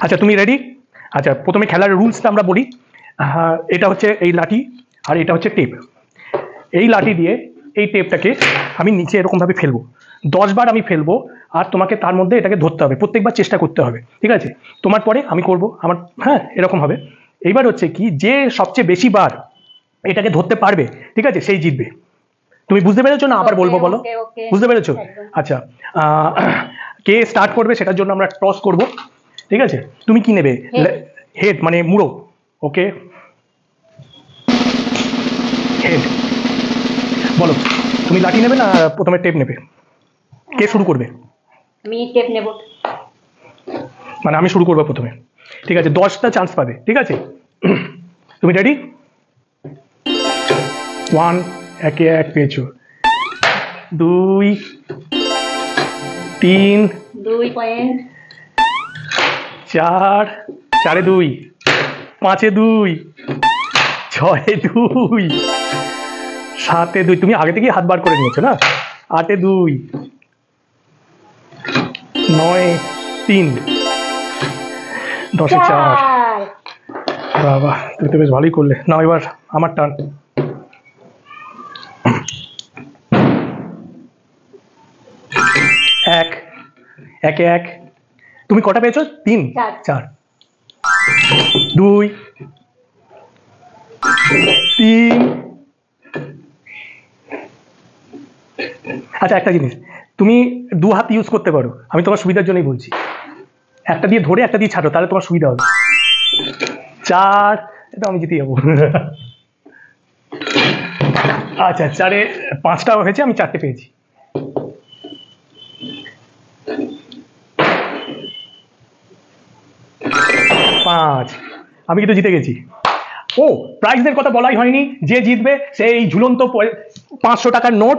আচ্ছা তুমি রেডি? আচ্ছা প্রথমে খেলার রুলসটা আমরা বলি। এটা হচ্ছে এই লাঠি আর এটা হচ্ছে টেপ। এই লাঠি দিয়ে এই টেপটাকে আমি নিচে এরকমভাবে ফেলবো, 10 বার আমি ফেলবো, আর তোমাকে তার মধ্যে এটাকে ধরতে হবে, প্রত্যেকবার চেষ্টা করতে হবে, ঠিক আছে? তোমার পরে আমি করব আমার, হ্যাঁ এরকম হবে। এইবার হচ্ছে কি, যে সবচেয়ে বেশি বার এটাকে ধরতে পারবে, ঠিক আছে, সেই জিতবে। তুমি বুঝতে পেরেছো না? আবার বলবো, বলো। বুঝতে পেরেছো? আচ্ছা, কে স্টার্ট করবে সেটার জন্য আমরা টস করব, ঠিক আছে? তুমি কি নেবে? হেড মানে মুড়ো। ওকে, হেড। বলো তুমি লাঠি নেবে না প্রথমে টেপ নেবে? কে শুরু করবে? আমি টেপ নেব। মানে আমি শুরু করবো প্রথমে, ঠিক আছে? 10টা চান্স পাবে, ঠিক আছে? তুমি রেডি? 1, একে এক পেয়েছো। 2, 3, 2 পয়েন্ট, 4, 4-এ 2, 5-এ 2, 6-এ 2, 7-এ 2। তুমি আগে থেকেই হাত বার করে নিয়েছো না? 8-এ 2, 9-এ 3, 10-এ 4। বাবা তুমি তো বেশ ভালোই করলে। না এবার আমার টার্ন। একে এক। তুমি কটা পেয়েছো? 3, 4। 2, 3। আচ্ছা একটা জিনিস, তুমি 2 হাত ইউজ করতে পারো, আমি তোমার সুবিধার জন্যই বলছি। একটা দিয়ে ধরে একটা দিয়ে ছাড়ো, তাহলে তোমার সুবিধা হবে। 4, এটা আমি জিতে যাবো। আচ্ছা 4-এ 5টা হয়েছে, আমি 4টে পেয়েছি। 5, আমি কিন্তু জিতে গেছি। ও, প্রাইজের কথা বলাই হয়নি। যে জিতবে সেই ঝুলন্ত 500 টাকার নোট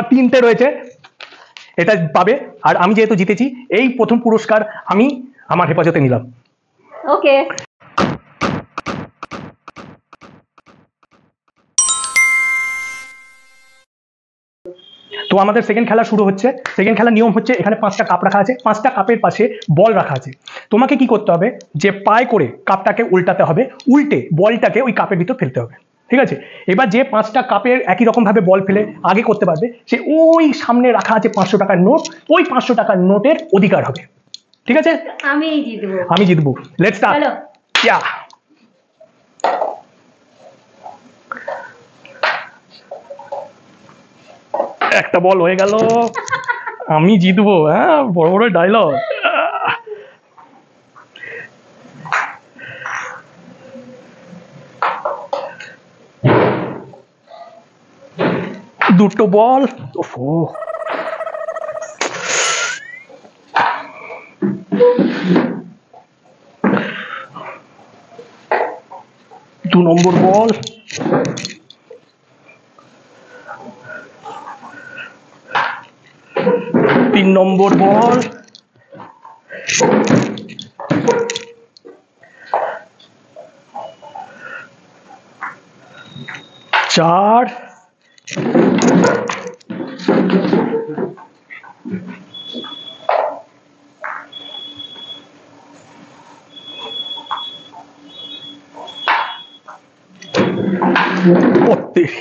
3টে রয়েছে, এটা পাবে। আর আমি যেহেতু জিতেছি, এই প্রথম পুরস্কার আমি আমার হেফাজতে নিলাম। ওকে। তো আমাদের সেকেন্ড খেলা শুরু হচ্ছে। সেকেন্ড খেলার নিয়ম হচ্ছে, এখানে 5টা কাপ রাখা আছে, 5টা কাপের পাশে বল রাখা আছে। তোমাকে কি করতে হবে, যে পায়ে করে কাপটাকে উল্টাতে হবে, উল্টে বলটাকে ওই কাপের ভিতর ফেলতে হবে, ঠিক আছে? এবার যে 5টা কাপের একই রকম ভাবে বল ফেলে আগে করতে পারবে, সে ওই সামনে রাখা আছে 500 টাকার নোট, ওই 500 টাকার নোটের অধিকার হবে, ঠিক আছে? আমি জিতবো। Let's start. ইয়া, একটা বল হয়ে গেল। আমি জিতবো, হ্যাঁ, বড় বড় ডায়লগ। দুটো বল। ওফো, দু নম্বর বল। 3 নম্বর বল। 4। 32।